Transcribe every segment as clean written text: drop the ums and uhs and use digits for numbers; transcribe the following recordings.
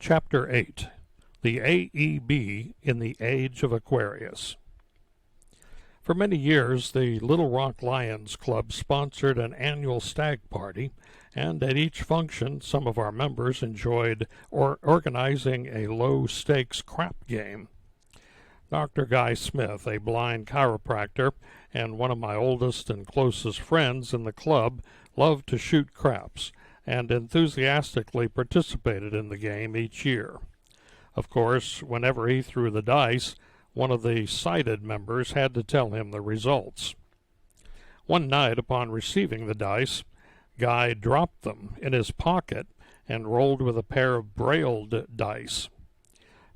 Chapter 8, The AEB in the Age of Aquarius. For many years, the Little Rock Lions Club sponsored an annual stag party, and at each function, some of our members enjoyed organizing a low-stakes crap game. Dr. Guy Smith, a blind chiropractor and one of my oldest and closest friends in the club, loved to shoot craps and enthusiastically participated in the game each year. Of course, whenever he threw the dice, one of the sighted members had to tell him the results. One night, upon receiving the dice, Guy dropped them in his pocket and rolled with a pair of brailled dice.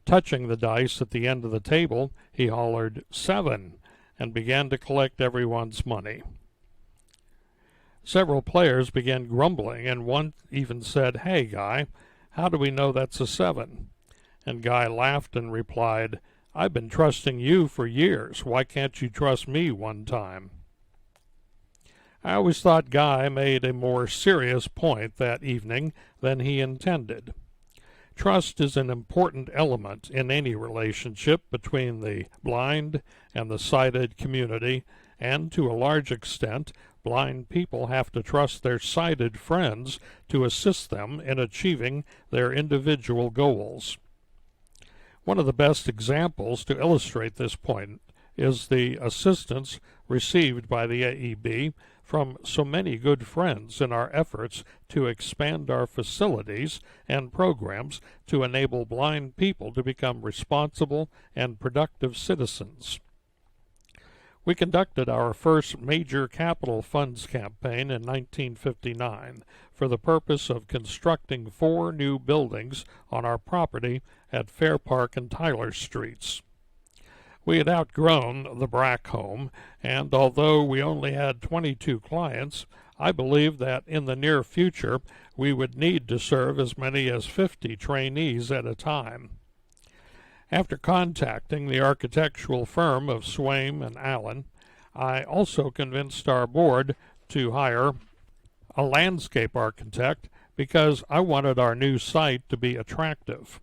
Touching the dice at the end of the table, he hollered, "7," and began to collect everyone's money. Several players began grumbling, and one even said, "Hey, Guy, how do we know that's a 7? And Guy laughed and replied, "I've been trusting you for years. Why can't you trust me one time?" I always thought Guy made a more serious point that evening than he intended. Trust is an important element in any relationship between the blind and the sighted community, and to a large extent, blind people have to trust their sighted friends to assist them in achieving their individual goals. One of the best examples to illustrate this point is the assistance received by the AEB from so many good friends in our efforts to expand our facilities and programs to enable blind people to become responsible and productive citizens. We conducted our first major capital funds campaign in 1959 for the purpose of constructing 4 new buildings on our property at Fair Park and Tyler Streets. We had outgrown the Brack home, and although we only had 22 clients, I believed that in the near future we would need to serve as many as 50 trainees at a time. After contacting the architectural firm of Swaim and Allen, I also convinced our board to hire a landscape architect because I wanted our new site to be attractive.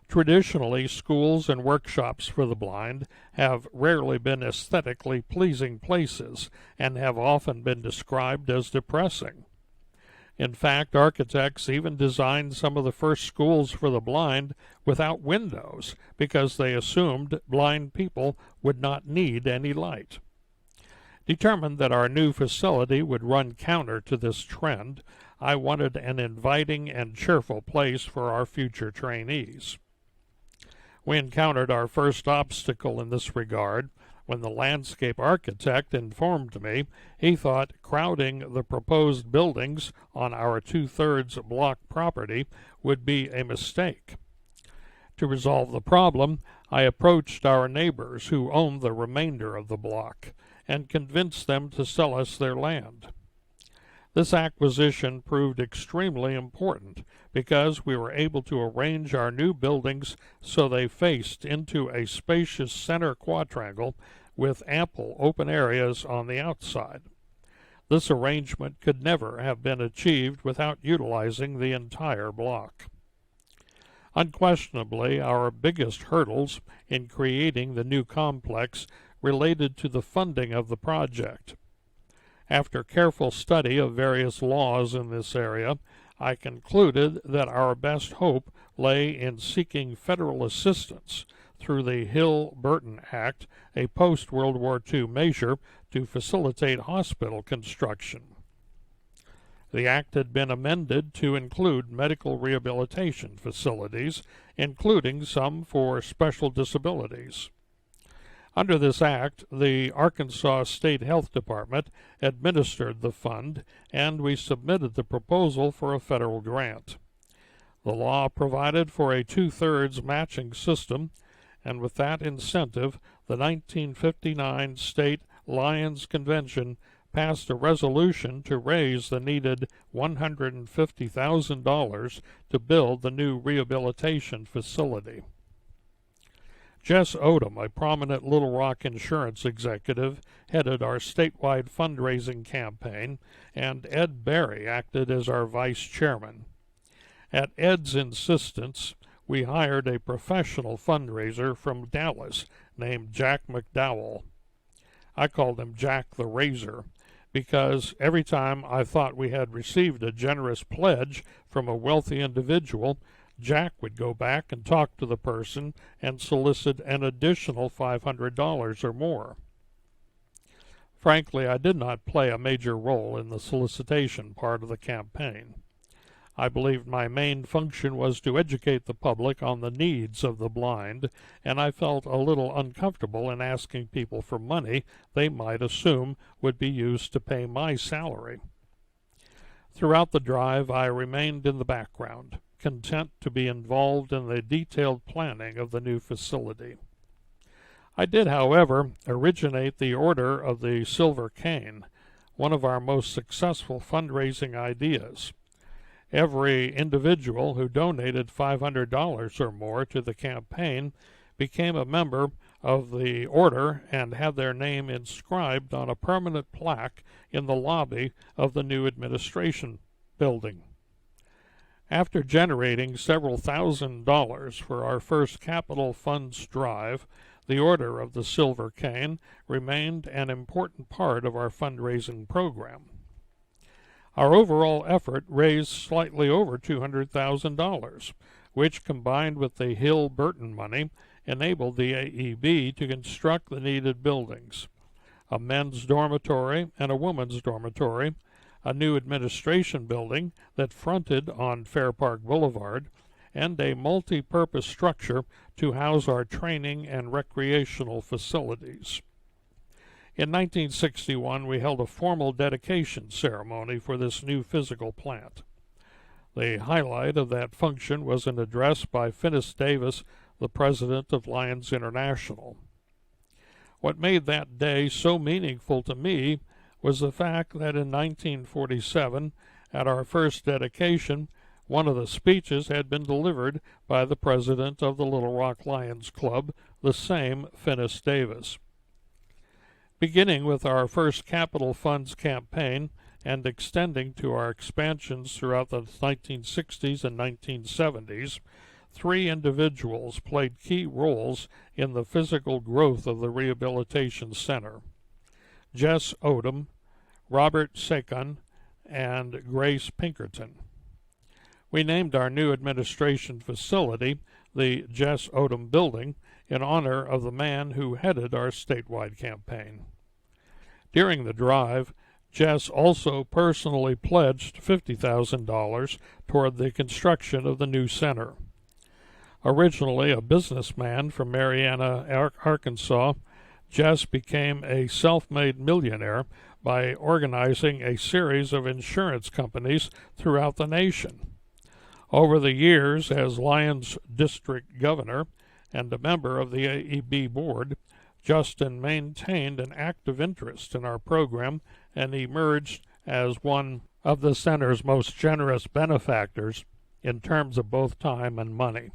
Traditionally, schools and workshops for the blind have rarely been aesthetically pleasing places and have often been described as depressing. In fact, architects even designed some of the first schools for the blind without windows because they assumed blind people would not need any light. Determined that our new facility would run counter to this trend, I wanted an inviting and cheerful place for our future trainees. We encountered our first obstacle in this regard when the landscape architect informed me he thought crowding the proposed buildings on our 2/3 block property would be a mistake. To resolve the problem, I approached our neighbors who owned the remainder of the block and convinced them to sell us their land. This acquisition proved extremely important because we were able to arrange our new buildings so they faced into a spacious center quadrangle with ample open areas on the outside. This arrangement could never have been achieved without utilizing the entire block. Unquestionably, our biggest hurdles in creating the new complex related to the funding of the project. After careful study of various laws in this area, I concluded that our best hope lay in seeking federal assistance through the Hill Burton Act, a post-World War II measure to facilitate hospital construction. The act had been amended to include medical rehabilitation facilities, including some for special disabilities. Under this act, the Arkansas State Health Department administered the fund, and we submitted the proposal for a federal grant. The law provided for a 2/3 matching system, and with that incentive, the 1959 State Lions Convention passed a resolution to raise the needed $150,000 to build the new rehabilitation facility. Jess Odom, a prominent Little Rock insurance executive, headed our statewide fundraising campaign, and Ed Berry acted as our vice chairman. At Ed's insistence, we hired a professional fundraiser from Dallas named Jack McDowell. I called him Jack the Razor, because every time I thought we had received a generous pledge from a wealthy individual, Jack would go back and talk to the person and solicit an additional $500 or more. Frankly, I did not play a major role in the solicitation part of the campaign. I believed my main function was to educate the public on the needs of the blind, and I felt a little uncomfortable in asking people for money they might assume would be used to pay my salary. Throughout the drive, I remained in the background, content to be involved in the detailed planning of the new facility. I did, however, originate the Order of the Silver Cane, one of our most successful fundraising ideas. Every individual who donated $500 or more to the campaign became a member of the order and had their name inscribed on a permanent plaque in the lobby of the new administration building. After generating several $1,000s for our first capital funds drive, the Order of the Silver Cane remained an important part of our fundraising program. Our overall effort raised slightly over $200,000, which, combined with the Hill Burton money, enabled the AEB to construct the needed buildings: a men's dormitory and a women's dormitory, a new administration building that fronted on Fair Park Boulevard, and a multi-purpose structure to house our training and recreational facilities. In 1961, we held a formal dedication ceremony for this new physical plant. The highlight of that function was an address by Finis Davis, the president of Lions International. What made that day so meaningful to me was the fact that in 1947, at our first dedication, one of the speeches had been delivered by the president of the Little Rock Lions Club, the same Finis Davis. Beginning with our first capital funds campaign and extending to our expansions throughout the 1960s and 1970s, three individuals played key roles in the physical growth of the Rehabilitation Center: Jess Odom, Robert Sakon, and Grace Pinkerton. We named our new administration facility the Jess Odom Building in honor of the man who headed our statewide campaign. During the drive, Jess also personally pledged $50,000 toward the construction of the new center. Originally a businessman from Marianna, Arkansas, Jess became a self-made millionaire by organizing a series of insurance companies throughout the nation. Over the years, as Lions District Governor and a member of the AEB board, Justin maintained an active interest in our program and emerged as one of the center's most generous benefactors in terms of both time and money.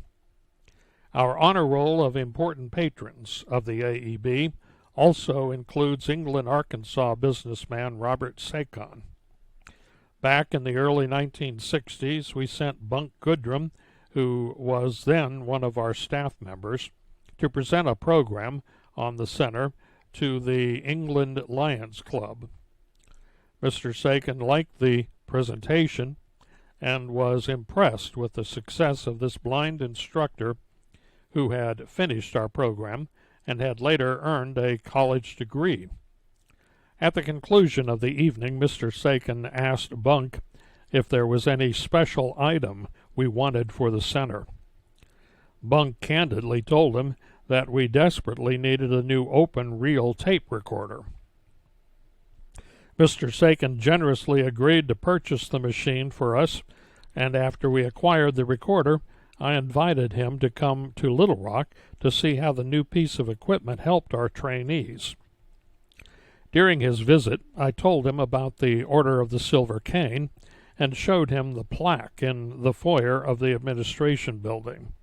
Our honor roll of important patrons of the AEB also includes England, Arkansas businessman Robert Sakon. Back in the early 1960s, we sent Bunk Goodrum, who was then one of our staff members, to present a program on the center to the England Lions Club. Mr. Sakon liked the presentation and was impressed with the success of this blind instructor who had finished our program and had later earned a college degree. At the conclusion of the evening, Mr. Sakon asked Bunk if there was any special item we wanted for the center. Bunk candidly told him that we desperately needed a new open-reel tape recorder. Mr. Sakon generously agreed to purchase the machine for us, and after we acquired the recorder, I invited him to come to Little Rock to see how the new piece of equipment helped our trainees. During his visit, I told him about the Order of the Silver Cane and showed him the plaque in the foyer of the administration building.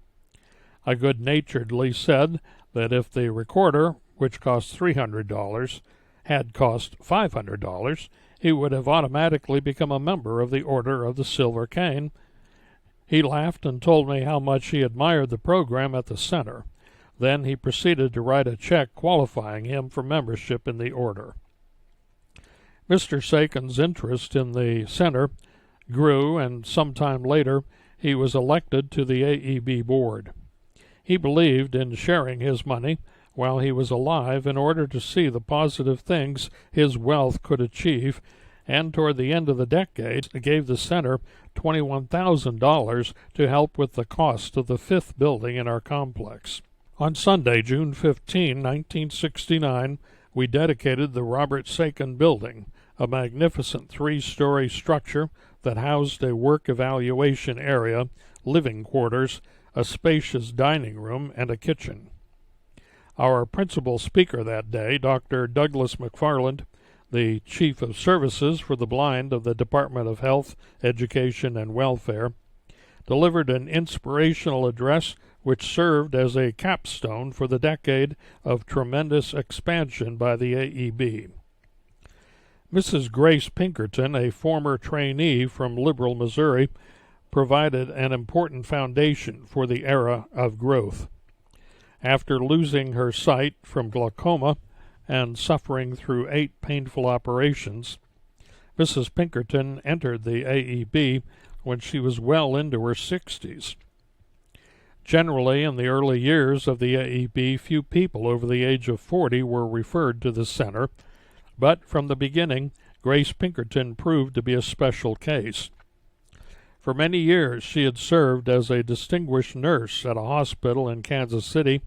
I good-naturedly said that if the recorder, which cost $300, had cost $500, he would have automatically become a member of the Order of the Silver Cane, He laughed and told me how much he admired the program at the center. Then he proceeded to write a check qualifying him for membership in the order. Mr. Sakin's interest in the center grew, and sometime later he was elected to the AEB board. He believed in sharing his money while he was alive in order to see the positive things his wealth could achieve, and toward the end of the decade gave the center $21,000 to help with the cost of the fifth building in our complex. On Sunday, June 15, 1969, we dedicated the Robert Sakin Building, a magnificent three-story structure that housed a work evaluation area, living quarters, a spacious dining room, and a kitchen. Our principal speaker that day, Dr. Douglas McFarland, the Chief of Services for the Blind of the Department of Health, Education, and Welfare, delivered an inspirational address which served as a capstone for the decade of tremendous expansion by the AEB. Mrs. Grace Pinkerton, a former trainee from Liberal, Missouri, provided an important foundation for the era of growth. After losing her sight from glaucoma and suffering through 8 painful operations, Mrs. Pinkerton entered the AEB when she was well into her 60s. Generally, in the early years of the AEB, few people over the age of 40 were referred to the center, but from the beginning, Grace Pinkerton proved to be a special case. For many years, she had served as a distinguished nurse at a hospital in Kansas City,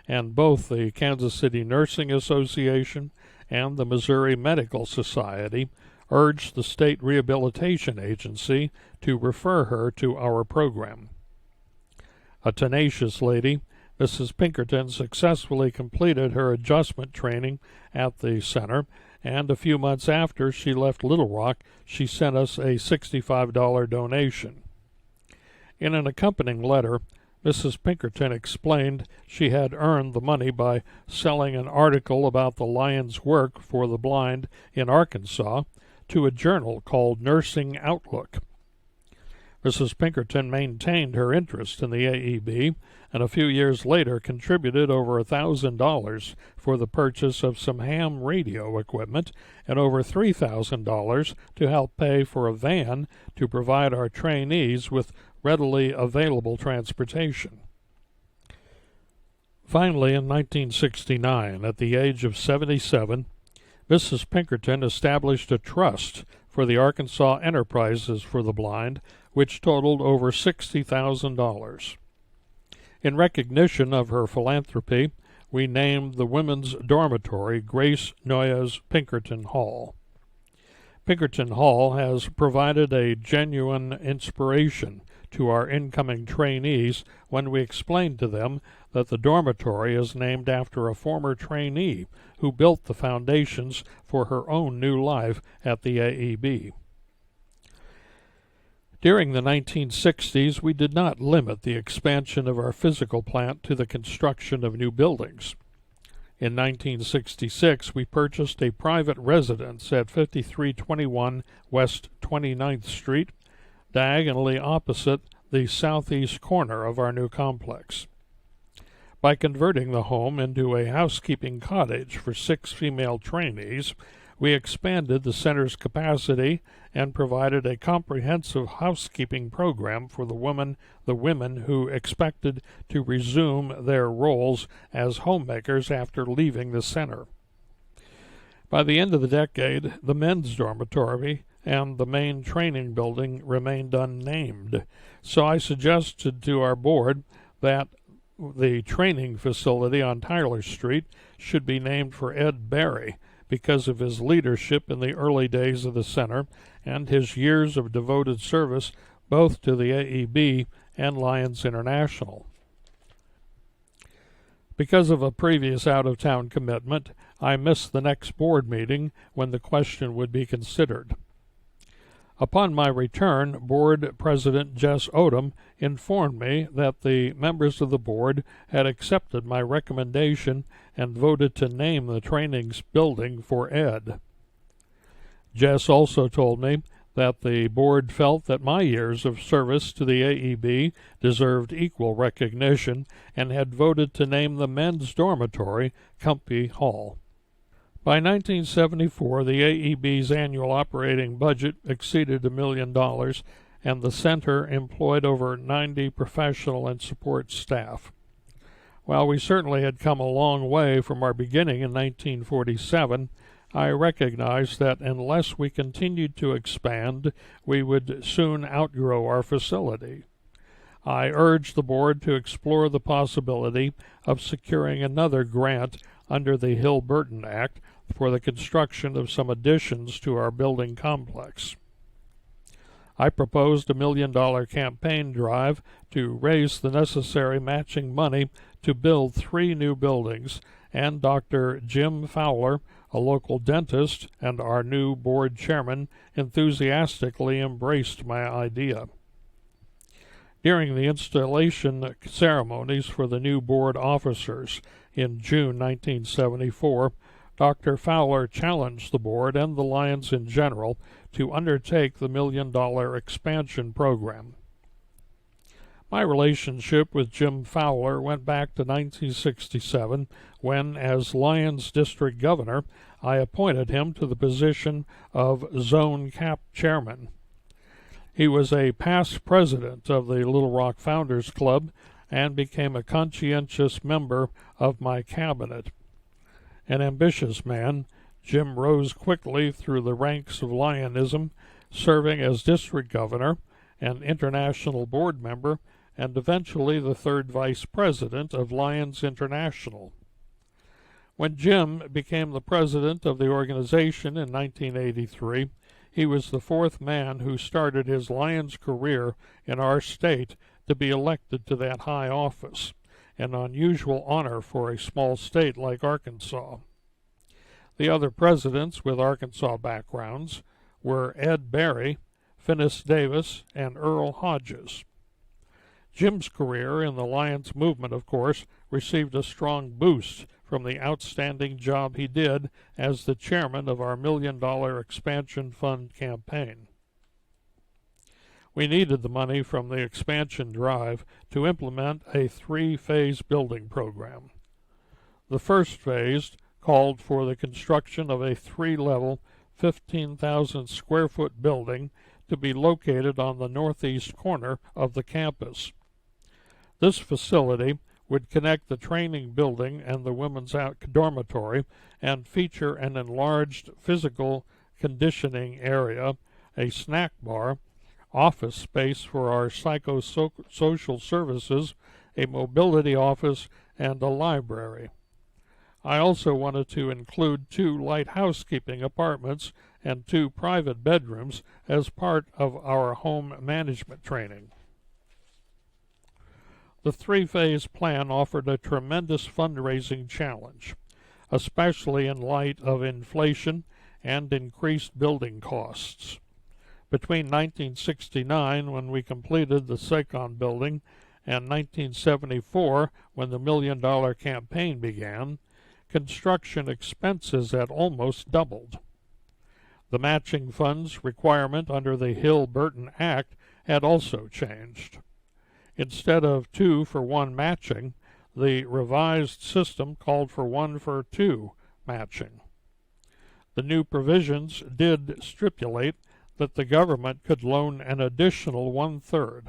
and both the Kansas City Nursing Association and the Missouri Medical Society urged the State Rehabilitation Agency to refer her to our program. A tenacious lady, Mrs. Pinkerton successfully completed her adjustment training at the center, and a few months after she left Little Rock, she sent us a $65 donation. In an accompanying letter, Mrs. Pinkerton explained she had earned the money by selling an article about the Lion's work for the blind in Arkansas to a journal called Nursing Outlook. Mrs. Pinkerton maintained her interest in the AEB, and a few years later contributed over $1,000 for the purchase of some ham radio equipment and over $3,000 to help pay for a van to provide our trainees with readily available transportation. Finally, in 1969, at the age of 77, Mrs. Pinkerton established a trust for the Arkansas Enterprises for the Blind, which totaled over $60,000. In recognition of her philanthropy, we named the women's dormitory Grace Noyes Pinkerton Hall. Pinkerton Hall has provided a genuine inspiration to our incoming trainees when we explained to them that the dormitory is named after a former trainee who built the foundations for her own new life at the AEB. During the 1960s, we did not limit the expansion of our physical plant to the construction of new buildings. In 1966, we purchased a private residence at 5321 West 29th Street, diagonally opposite the southeast corner of our new complex. By converting the home into a housekeeping cottage for 6 female trainees, we expanded the center's capacity and provided a comprehensive housekeeping program for the women who expected to resume their roles as homemakers after leaving the center. By the end of the decade, the men's dormitory and the main training building remained unnamed, so I suggested to our board that the training facility on Tyler Street should be named for Ed Barry because of his leadership in the early days of the center and his years of devoted service both to the AEB and Lions International. Because of a previous out-of-town commitment, I missed the next board meeting when the question would be considered. Upon my return, Board President Jess Odom informed me that the members of the board had accepted my recommendation and voted to name the training building for Ed. Jess also told me that the board felt that my years of service to the AEB deserved equal recognition and had voted to name the men's dormitory Kumpe Hall. By 1974, the AEB's annual operating budget exceeded $1 million, and the center employed over 90 professional and support staff. While we certainly had come a long way from our beginning in 1947, I recognized that unless we continued to expand, we would soon outgrow our facility. I urged the board to explore the possibility of securing another grant under the Hill Burton Act for the construction of some additions to our building complex. I proposed a $1 million campaign drive to raise the necessary matching money to build 3 new buildings, and Dr. Jim Fowler, a local dentist and our new board chairman, enthusiastically embraced my idea. During the installation ceremonies for the new board officers in June 1974, Dr. Fowler challenged the board and the Lions in general to undertake the $1 million expansion program. My relationship with Jim Fowler went back to 1967 when, as Lions District Governor, I appointed him to the position of Zone Cap Chairman. He was a past president of the Little Rock Founders Club and became a conscientious member of my cabinet. An ambitious man, Jim rose quickly through the ranks of Lionism, serving as district governor, an international board member, and eventually the 3rd vice president of Lions International. When Jim became the president of the organization in 1983, he was the 4th man who started his Lions career in our state to be elected to that high office, an unusual honor for a small state like Arkansas. The other presidents with Arkansas backgrounds were Ed Berry, Finis Davis, and Earl Hodges. Jim's career in the Lions movement, of course, received a strong boost from the outstanding job he did as the chairman of our $1 million expansion fund campaign. We needed the money from the expansion drive to implement a 3-phase building program. The first phase called for the construction of a 3-level, 15,000 square foot building to be located on the northeast corner of the campus. This facility would connect the training building and the women's dormitory and feature an enlarged physical conditioning area, a snack bar, office space for our psychosocial services, a mobility office, and a library. I also wanted to include 2 light housekeeping apartments and 2 private bedrooms as part of our home management training. The 3-phase plan offered a tremendous fundraising challenge, especially in light of inflation and increased building costs. Between 1969, when we completed the SACON building, and 1974, when the $1 million campaign began, construction expenses had almost doubled. The matching funds requirement under the Hill Burton Act had also changed. Instead of 2-for-1 matching, the revised system called for 1-for-2 matching. The new provisions did stipulate that the government could loan an additional 1/3.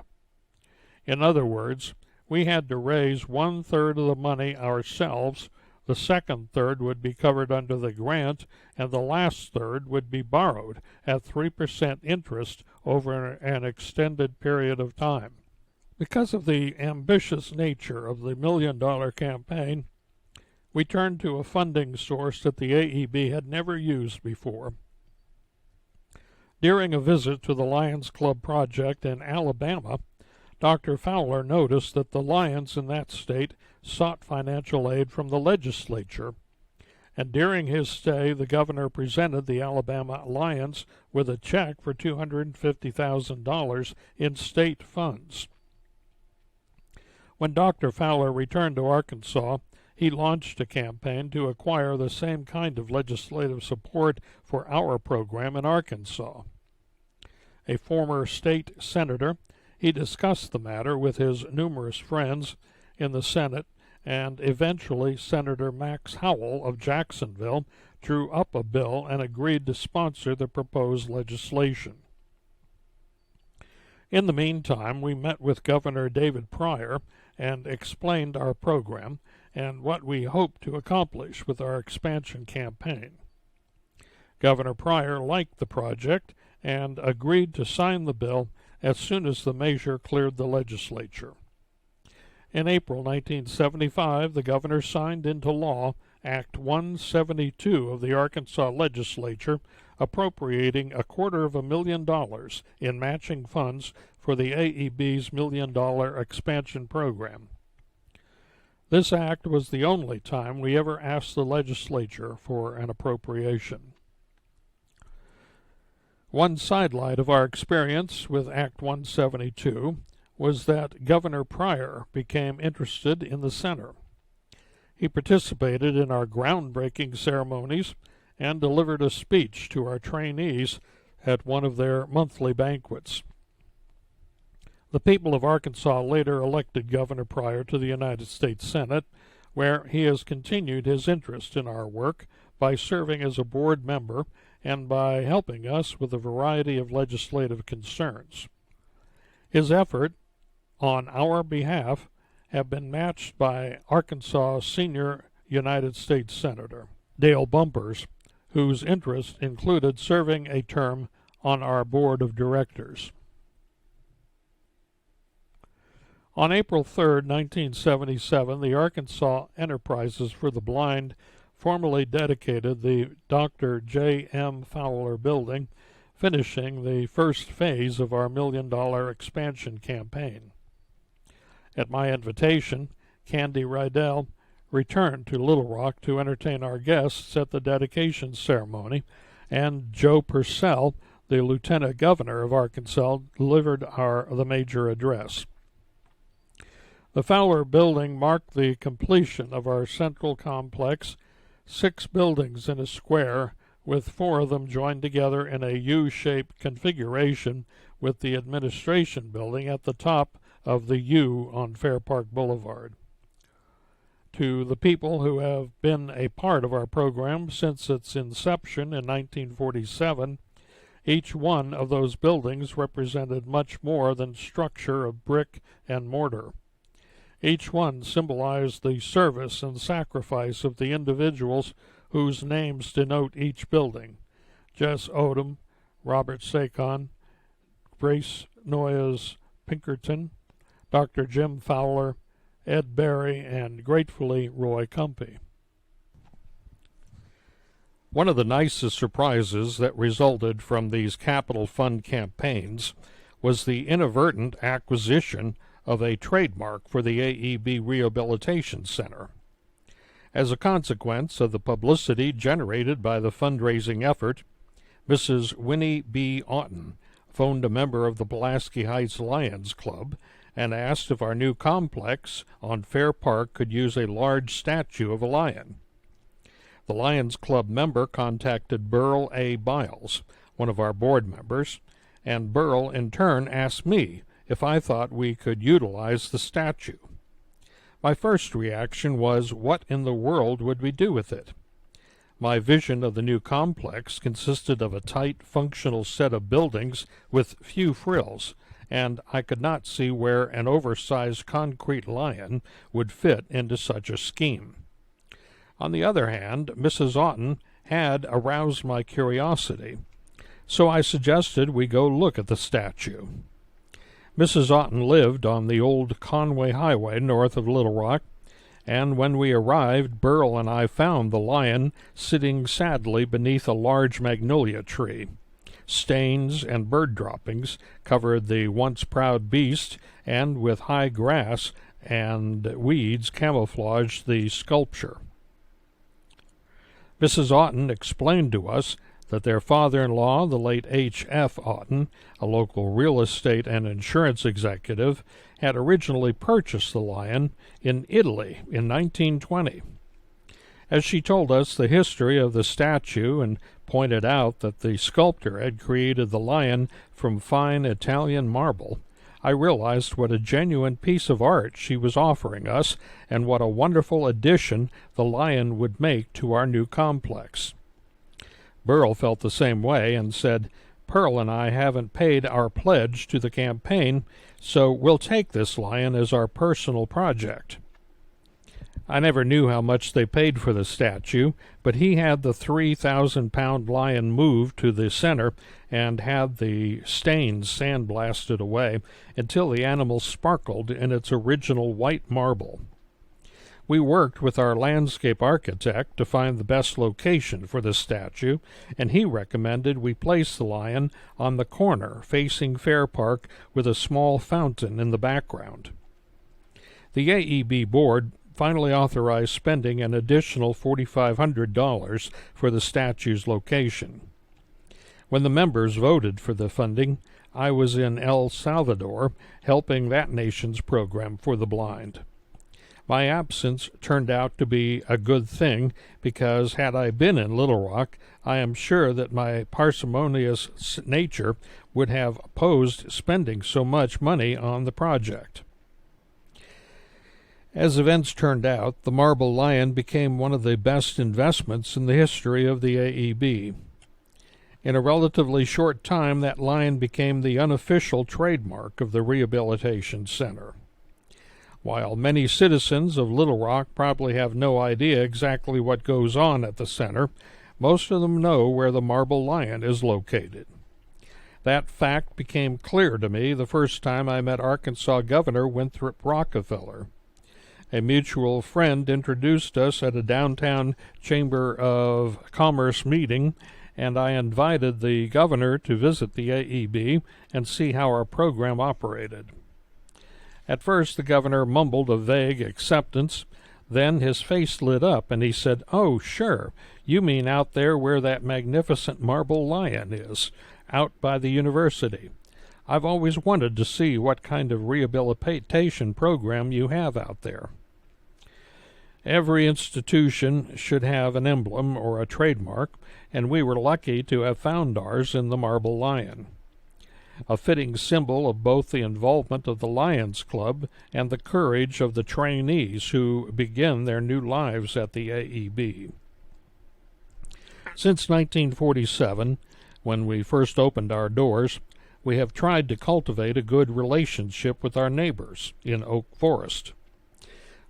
In other words, we had to raise 1/3 of the money ourselves, the second third would be covered under the grant, and the last third would be borrowed at 3% interest over an extended period of time. Because of the ambitious nature of the $1 million campaign, we turned to a funding source that the AEB had never used before. During a visit to the Lions Club project in Alabama, Dr. Fowler noticed that the Lions in that state sought financial aid from the legislature, and during his stay the governor presented the Alabama Lions with a check for $250,000 in state funds. When Dr. Fowler returned to Arkansas, he launched a campaign to acquire the same kind of legislative support for our program in Arkansas. a former state senator, he discussed the matter with his numerous friends in the Senate, and eventually Senator Max Howell of Jacksonville drew up a bill and agreed to sponsor the proposed legislation. In the meantime, we met with Governor David Pryor and explained our program and what we hoped to accomplish with our expansion campaign. Governor Pryor liked the project and agreed to sign the bill as soon as the measure cleared the legislature. In April 1975, the governor signed into law Act 172 of the Arkansas Legislature, appropriating $250,000 in matching funds for the AEB's $1 million expansion program. This act was the only time we ever asked the legislature for an appropriation. One sidelight of our experience with Act 172 was that Governor Pryor became interested in the center. He participated in our groundbreaking ceremonies and delivered a speech to our trainees at one of their monthly banquets. The people of Arkansas later elected Governor Pryor to the United States Senate, where he has continued his interest in our work by serving as a board member and by helping us with a variety of legislative concerns. His effort on our behalf have been matched by Arkansas senior United States Senator Dale Bumpers, whose interest included serving a term on our board of directors. On April 3, 1977, the Arkansas Enterprises for the Blind formally dedicated the Dr. J. M. Fowler Building, finishing the first phase of our $1 million expansion campaign. At my invitation, Candy Rydell returned to Little Rock to entertain our guests at the dedication ceremony, and Joe Purcell, the Lieutenant Governor of Arkansas, delivered the major address. The Fowler Building marked the completion of our central complex, 6 buildings in a square, with 4 of them joined together in a U-shaped configuration with the administration building at the top of the U on Fair Park Boulevard. To the people who have been a part of our program since its inception in 1947, each one of those buildings represented much more than structure of brick and mortar. Each one symbolized the service and sacrifice of the individuals whose names denote each building: Jess Odom, Robert Sacon, Grace Noyes Pinkerton, Dr. Jim Fowler, Ed Berry, and gratefully Roy Kumpe. One of the nicest surprises that resulted from these capital fund campaigns was the inadvertent acquisition of a trademark for the AEB Rehabilitation Center. As a consequence of the publicity generated by the fundraising effort, Mrs. Winnie B. Oughton phoned a member of the Pulaski Heights Lions Club and asked if our new complex on Fair Park could use a large statue of a lion. The Lions Club member contacted Burl A. Biles, one of our board members, and Burl in turn asked me if I thought we could utilize the statue. My first reaction was, what in the world would we do with it? My vision of the new complex consisted of a tight, functional set of buildings with few frills, and I could not see where an oversized concrete lion would fit into such a scheme. On the other hand, Mrs. Oughton had aroused my curiosity, so I suggested we go look at the statue. Mrs. Oughton lived on the old Conway Highway north of Little Rock, and when we arrived, Burl and I found the lion sitting sadly beneath a large magnolia tree. Stains and bird droppings covered the once proud beast, and with high grass and weeds camouflaged the sculpture. Mrs. Oughton explained to us that their father-in-law, the late H.F. Oughton, a local real estate and insurance executive, had originally purchased the lion in Italy in 1920. As she told us the history of the statue and pointed out that the sculptor had created the lion from fine Italian marble, I realized what a genuine piece of art she was offering us and what a wonderful addition the lion would make to our new complex. Burl felt the same way and said, "Pearl and I haven't paid our pledge to the campaign, so we'll take this lion as our personal project." I never knew how much they paid for the statue, but he had the 3,000-pound lion moved to the center and had the stains sandblasted away until the animal sparkled in its original white marble. We worked with our landscape architect to find the best location for the statue, and he recommended we place the lion on the corner facing Fair Park with a small fountain in the background. The AEB board finally authorized spending an additional $4,500 for the statue's location. When the members voted for the funding, I was in El Salvador helping that nation's program for the blind. My absence turned out to be a good thing because had I been in Little Rock, I am sure that my parsimonious nature would have opposed spending so much money on the project. As events turned out, the marble lion became one of the best investments in the history of the AEB. In a relatively short time, that lion became the unofficial trademark of the Rehabilitation Center. While many citizens of Little Rock probably have no idea exactly what goes on at the center, most of them know where the marble lion is located. That fact became clear to me the first time I met Arkansas Governor Winthrop Rockefeller. A mutual friend introduced us at a downtown Chamber of Commerce meeting, and I invited the governor to visit the AEB and see how our program operated. At first, the governor mumbled a vague acceptance. Then his face lit up, and he said, "Oh, sure, you mean out there where that magnificent marble lion is, out by the university. I've always wanted to see what kind of rehabilitation program you have out there." Every institution should have an emblem or a trademark, and we were lucky to have found ours in the marble lion. A fitting symbol of both the involvement of the Lions Club and the courage of the trainees who begin their new lives at the AEB. Since 1947, when we first opened our doors, we have tried to cultivate a good relationship with our neighbors in Oak Forest.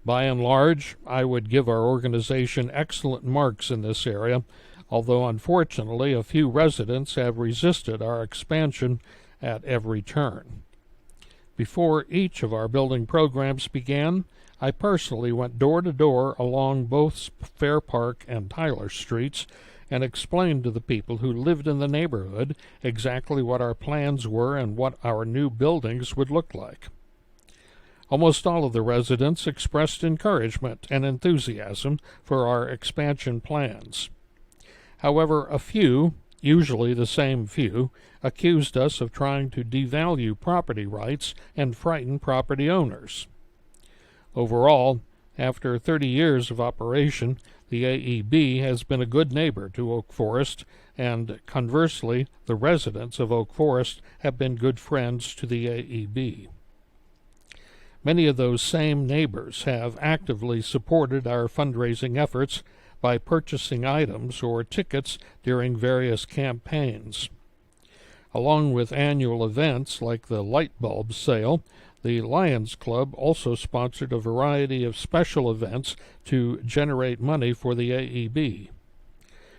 By and large, I would give our organization excellent marks in this area, although unfortunately a few residents have resisted our expansion at every turn. Before each of our building programs began, I personally went door to door along both Fair Park and Tyler Streets and explained to the people who lived in the neighborhood exactly what our plans were and what our new buildings would look like. Almost all of the residents expressed encouragement and enthusiasm for our expansion plans. However, a few, usually the same few, accused us of trying to devalue property rights and frighten property owners. Overall, after 30 years of operation, the AEB has been a good neighbor to Oak Forest, and conversely, the residents of Oak Forest have been good friends to the AEB. Many of those same neighbors have actively supported our fundraising efforts by purchasing items or tickets during various campaigns. Along with annual events like the light bulb sale, the Lions Club also sponsored a variety of special events to generate money for the AEB.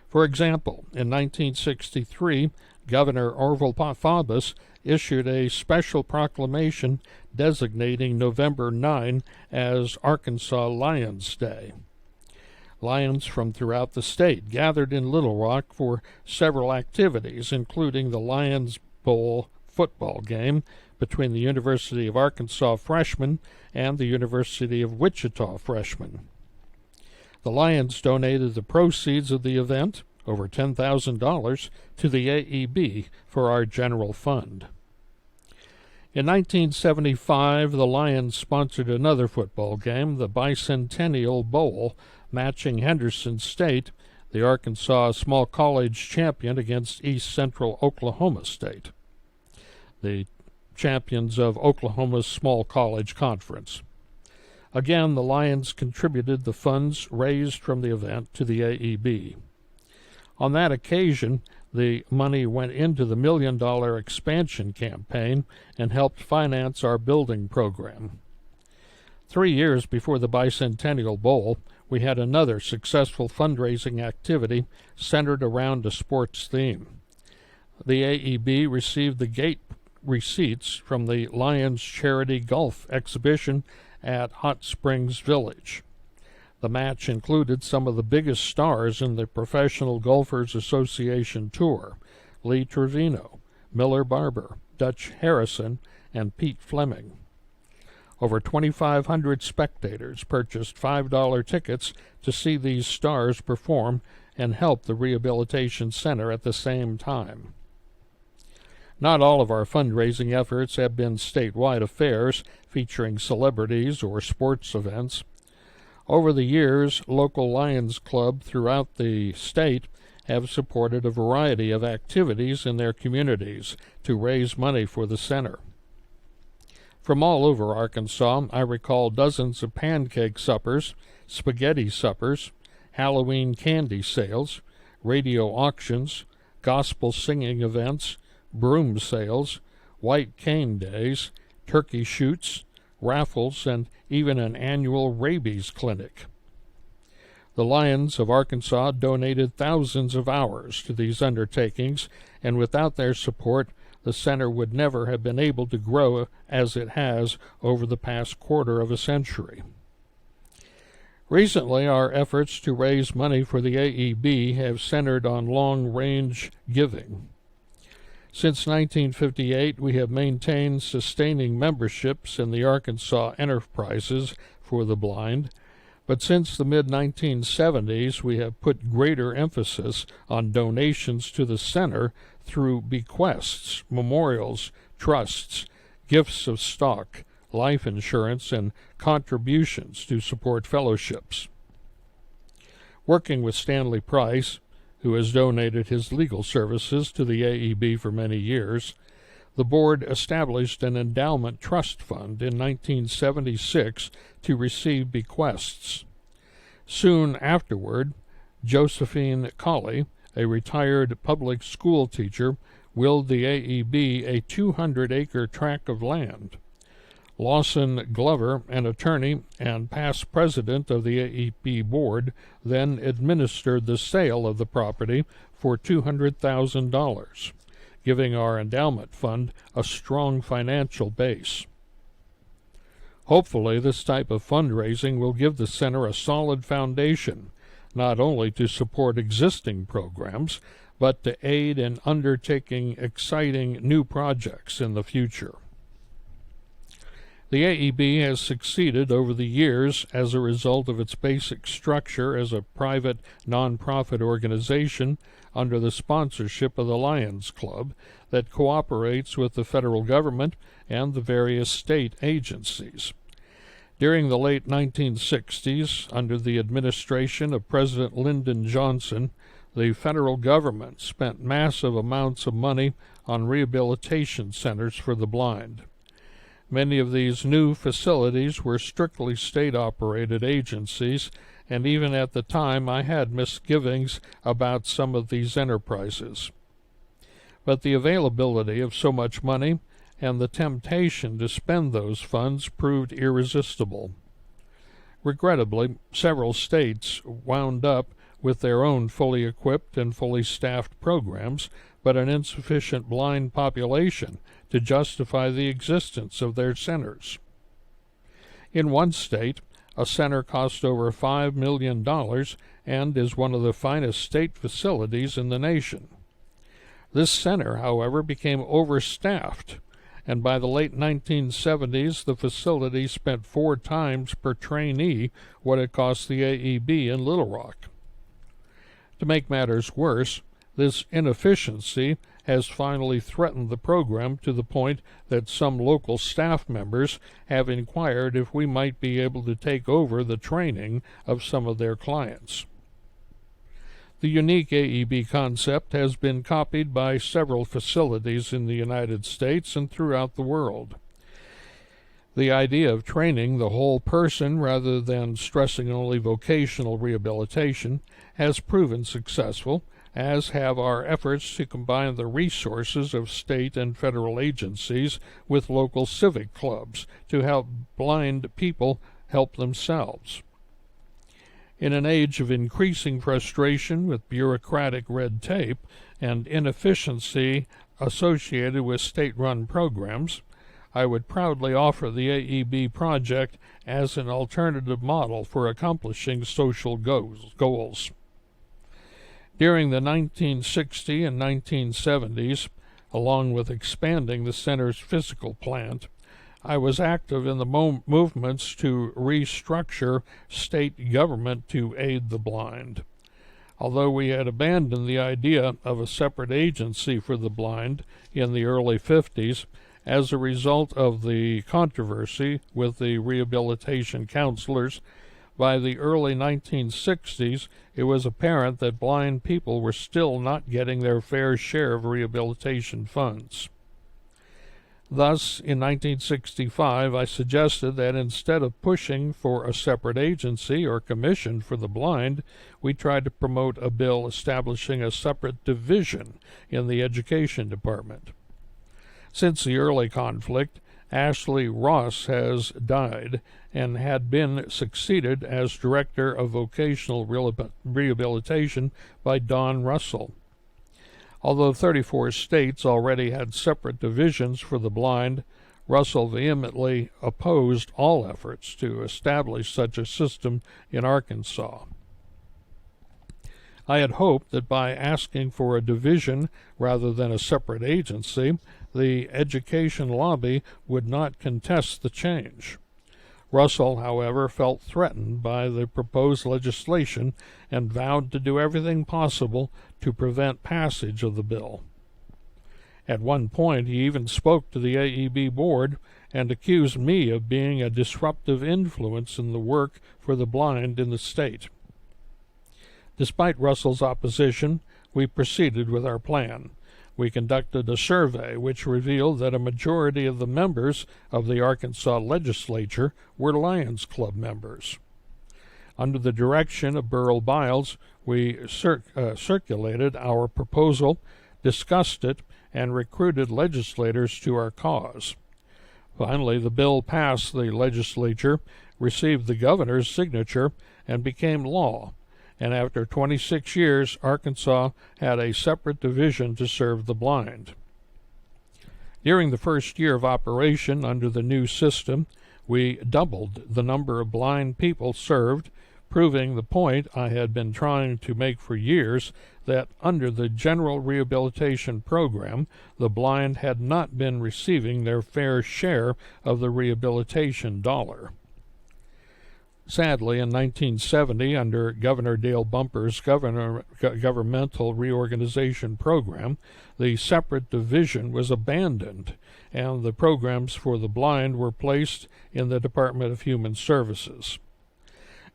For example, in 1963, Governor Orville Faubus issued a special proclamation designating November 9 as Arkansas Lions Day. Lions from throughout the state gathered in Little Rock for several activities, including the Lions Bowl football game between the University of Arkansas freshmen and the University of Wichita freshmen. The Lions donated the proceeds of the event, over $10,000, to the AEB for our general fund. In 1975, the Lions sponsored another football game, the Bicentennial Bowl, matching Henderson State, the Arkansas Small College champion, against East Central Oklahoma State, the champions of Oklahoma's Small College Conference. Again, the Lions contributed the funds raised from the event to the AEB. On that occasion, the money went into the $1 million expansion campaign and helped finance our building program. 3 years before the Bicentennial Bowl, we had another successful fundraising activity centered around a sports theme. The AEB received the gate receipts from the Lions Charity Golf exhibition at Hot Springs Village. The match included some of the biggest stars in the Professional Golfers Association Tour: Lee Trevino, Miller Barber, Dutch Harrison, and Pete Fleming. Over 2,500 spectators purchased $5 tickets to see these stars perform and help the Rehabilitation Center at the same time. Not all of our fundraising efforts have been statewide affairs featuring celebrities or sports events. Over the years, local Lions Club throughout the state have supported a variety of activities in their communities to raise money for the center. From all over Arkansas, I recall dozens of pancake suppers, spaghetti suppers, Halloween candy sales, radio auctions, gospel singing events, broom sales, white cane days, turkey shoots, raffles, and even an annual rabies clinic. The Lions of Arkansas donated thousands of hours to these undertakings, and without their support, the center would never have been able to grow as it has over the past quarter of a century. Recently, our efforts to raise money for the AEB have centered on long-range giving. Since 1958, we have maintained sustaining memberships in the Arkansas Enterprises for the Blind, but since the mid-1970s, we have put greater emphasis on donations to the center through bequests, memorials, trusts, gifts of stock, life insurance, and contributions to support fellowships. Working with Stanley Price, who has donated his legal services to the AEB for many years, the board established an endowment trust fund in 1976 to receive bequests. Soon afterward, Josephine Colley, a retired public school teacher, willed the AEB a 200-acre tract of land. Lawson Glover, an attorney and past president of the AEB board, then administered the sale of the property for $200,000, giving our endowment fund a strong financial base. Hopefully, this type of fundraising will give the center a solid foundation, not only to support existing programs, but to aid in undertaking exciting new projects in the future. The AEB has succeeded over the years as a result of its basic structure as a private, nonprofit organization under the sponsorship of the Lions Club that cooperates with the federal government and the various state agencies. During the late 1960s, under the administration of President Lyndon Johnson, the federal government spent massive amounts of money on rehabilitation centers for the blind. Many of these new facilities were strictly state-operated agencies, and even at the time I had misgivings about some of these enterprises. But the availability of so much money and the temptation to spend those funds proved irresistible. Regrettably, several states wound up with their own fully equipped and fully staffed programs, but an insufficient blind population to justify the existence of their centers. In one state, a center cost over $5 million and is one of the finest state facilities in the nation. This center, however, became overstaffed, and by the late 1970s, the facility spent 4 times per trainee what it cost the AEB in Little Rock. To make matters worse, this inefficiency has finally threatened the program to the point that some local staff members have inquired if we might be able to take over the training of some of their clients. The unique AEB concept has been copied by several facilities in the United States and throughout the world. The idea of training the whole person rather than stressing only vocational rehabilitation has proven successful, as have our efforts to combine the resources of state and federal agencies with local civic clubs to help blind people help themselves. In an age of increasing frustration with bureaucratic red tape and inefficiency associated with state-run programs, I would proudly offer the AEB project as an alternative model for accomplishing social goals. During the 1960s and 1970s, along with expanding the center's physical plant, I was active in the movements to restructure state government to aid the blind. Although we had abandoned the idea of a separate agency for the blind in the early 50s, as a result of the controversy with the rehabilitation counselors, by the early 1960s, it was apparent that blind people were still not getting their fair share of rehabilitation funds. Thus, in 1965, I suggested that instead of pushing for a separate agency or commission for the blind, we try to promote a bill establishing a separate division in the Education Department. Since the early conflict, Ashley Ross has died and had been succeeded as Director of Vocational Rehabilitation by Don Russell. Although 34 states already had separate divisions for the blind, Russell vehemently opposed all efforts to establish such a system in Arkansas. I had hoped that by asking for a division rather than a separate agency, the education lobby would not contest the change. Russell, however, felt threatened by the proposed legislation and vowed to do everything possible to prevent passage of the bill. At one point, he even spoke to the AEB board and accused me of being a disruptive influence in the work for the blind in the state. Despite Russell's opposition, we proceeded with our plan. We conducted a survey which revealed that a majority of the members of the Arkansas Legislature were Lions Club members. Under the direction of Burl Biles, we circulated our proposal, discussed it, and recruited legislators to our cause. Finally, the bill passed the legislature, received the governor's signature, and became law. And after 26 years, Arkansas had a separate division to serve the blind. During the first year of operation under the new system, we doubled the number of blind people served, proving the point I had been trying to make for years, that under the general rehabilitation program, the blind had not been receiving their fair share of the rehabilitation dollar. Sadly, in 1970, under Governor Dale Bumper's governmental reorganization program, the separate division was abandoned, and the programs for the blind were placed in the Department of Human Services.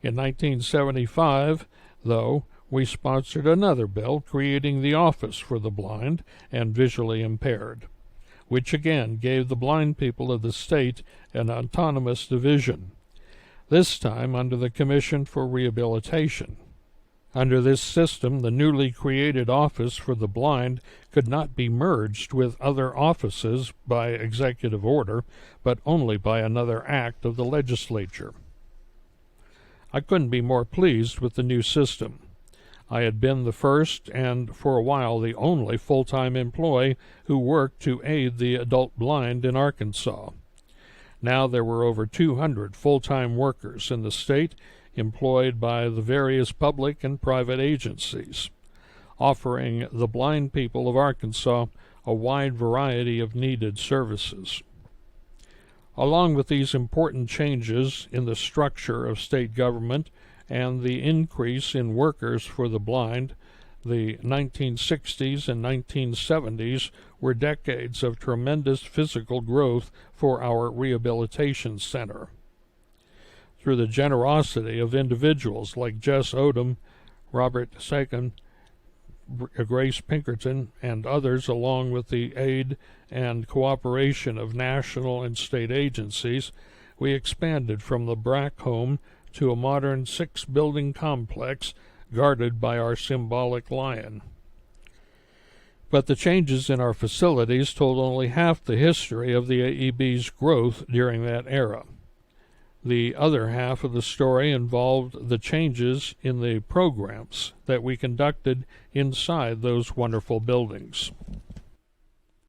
In 1975, though, we sponsored another bill creating the Office for the Blind and Visually Impaired, which again gave the blind people of the state an autonomous division, this time under the Commission for Rehabilitation. Under this system, the newly created Office for the Blind could not be merged with other offices by executive order, but only by another act of the legislature. I couldn't be more pleased with the new system. I had been the first and, for a while, the only full-time employee who worked to aid the adult blind in Arkansas. Now there were over 200 full-time workers in the state employed by the various public and private agencies, offering the blind people of Arkansas a wide variety of needed services. Along with these important changes in the structure of state government and the increase in workers for the blind The 1960s and 1970s were decades of tremendous physical growth for our rehabilitation center. Through the generosity of individuals like Jess Odom, Robert Sagan, Grace Pinkerton, and others, along with the aid and cooperation of national and state agencies, we expanded from the Brack home to a modern 6-building complex guarded by our symbolic lion. But the changes in our facilities told only half the history of the AEB's growth during that era. The other half of the story involved the changes in the programs that we conducted inside those wonderful buildings.